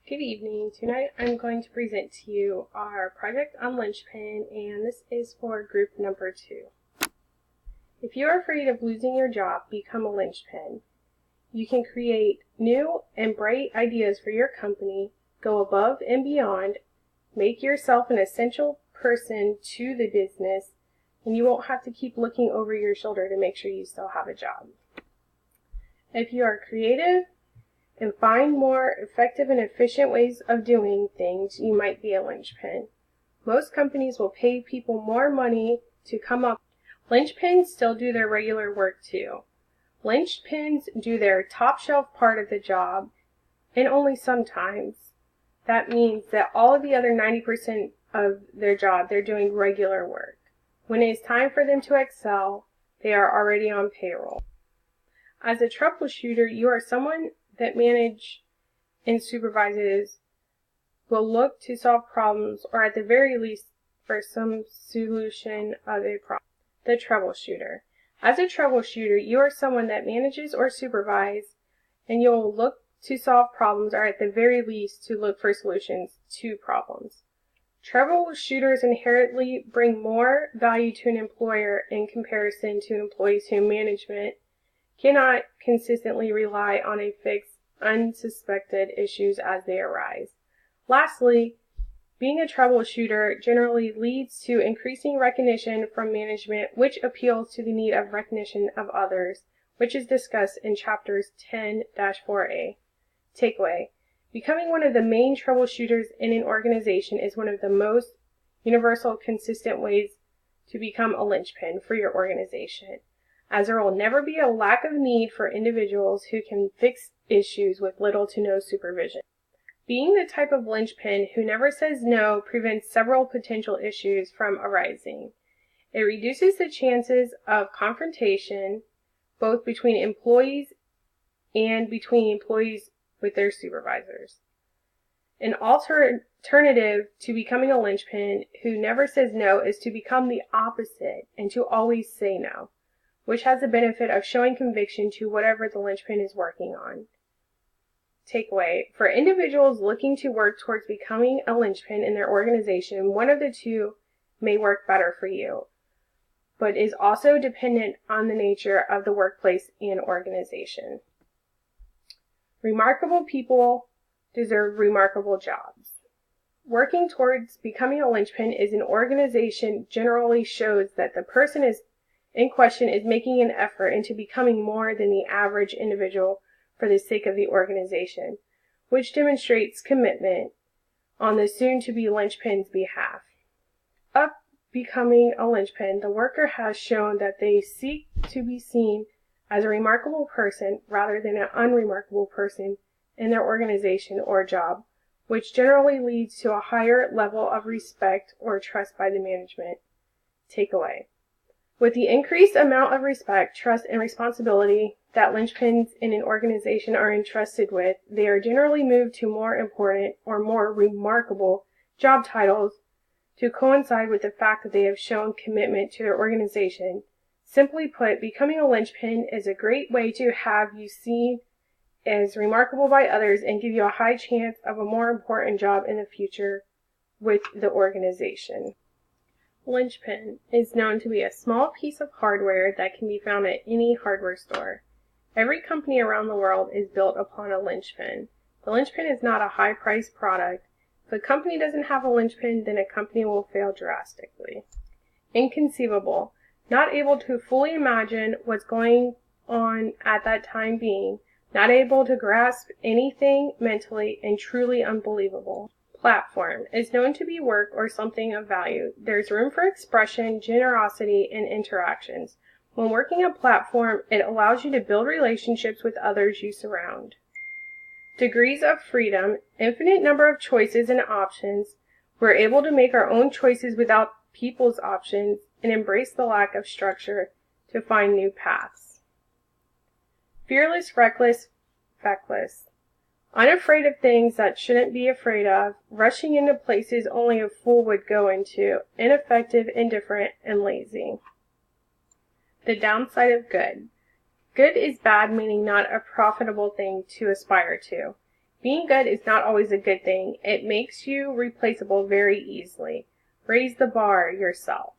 Good evening. Tonight I'm going to present to you our project on Linchpin, and this is for group number 2. If you are afraid of losing your job, become a linchpin. You can create new and bright ideas for your company, go above and beyond, make yourself an essential person to the business, and you won't have to keep looking over your shoulder to make sure you still have a job. If you are creative and find more effective and efficient ways of doing things, you might be a linchpin. Most companies will pay people more money to come up. Linchpins still do their regular work too. Linchpins do their top shelf part of the job, and only sometimes. That means that all of the other 90% of their job, they're doing regular work. When it is time for them to excel, they are already on payroll. As a troubleshooter, you are someone that manages and supervises will look to solve problems, or at the very least for some solution of a problem. The troubleshooter. As a troubleshooter, you are someone that manages or supervises, and you'll look to solve problems, or at the very least to look for solutions to problems. Troubleshooters inherently bring more value to an employer in comparison to employees whom management cannot consistently rely on to fix unsuspected issues as they arise. Lastly, being a troubleshooter generally leads to increasing recognition from management, which appeals to the need of recognition of others, which is discussed in chapters 10-4A. Takeaway. Becoming one of the main troubleshooters in an organization is one of the most universal, consistent ways to become a linchpin for your organization, as there will never be a lack of need for individuals who can fix issues with little to no supervision. Being the type of linchpin who never says no prevents several potential issues from arising. It reduces the chances of confrontation, both between employees and between employees with their supervisors. An alternative to becoming a linchpin who never says no is to become the opposite and to always say no, which has the benefit of showing conviction to whatever the linchpin is working on. Takeaway. For individuals looking to work towards becoming a linchpin in their organization, one of the two may work better for you, but is also dependent on the nature of the workplace and organization. Remarkable people deserve remarkable jobs. Working towards becoming a linchpin in an organization generally shows that the person in question is making an effort into becoming more than the average individual for the sake of the organization, which demonstrates commitment on the soon-to-be linchpin's behalf. Up becoming a linchpin, the worker has shown that they seek to be seen as a remarkable person rather than an unremarkable person in their organization or job, which generally leads to a higher level of respect or trust by the management. Takeaway. With the increased amount of respect, trust, and responsibility that linchpins in an organization are entrusted with, they are generally moved to more important or more remarkable job titles to coincide with the fact that they have shown commitment to their organization. Simply put, becoming a linchpin is a great way to have you seen as remarkable by others and give you a high chance of a more important job in the future with the organization. Linchpin is known to be a small piece of hardware that can be found at any hardware store. Every company around the world is built upon a linchpin. The linchpin is not a high-priced product. If a company doesn't have a linchpin, then a company will fail drastically. Inconceivable. Not able to fully imagine what's going on at that time being. Not able to grasp anything mentally, and truly unbelievable. Platform is known to be work or something of value. There's room for expression, generosity, and interactions. When working a platform, it allows you to build relationships with others you surround. Degrees of freedom, infinite number of choices and options. We're able to make our own choices without people's options and embrace the lack of structure to find new paths. Fearless, reckless, feckless. Unafraid of things that shouldn't be afraid of, rushing into places only a fool would go into, ineffective, indifferent, and lazy. The downside of good. Good is bad, meaning not a profitable thing to aspire to. Being good is not always a good thing. It makes you replaceable very easily. Raise the bar yourself.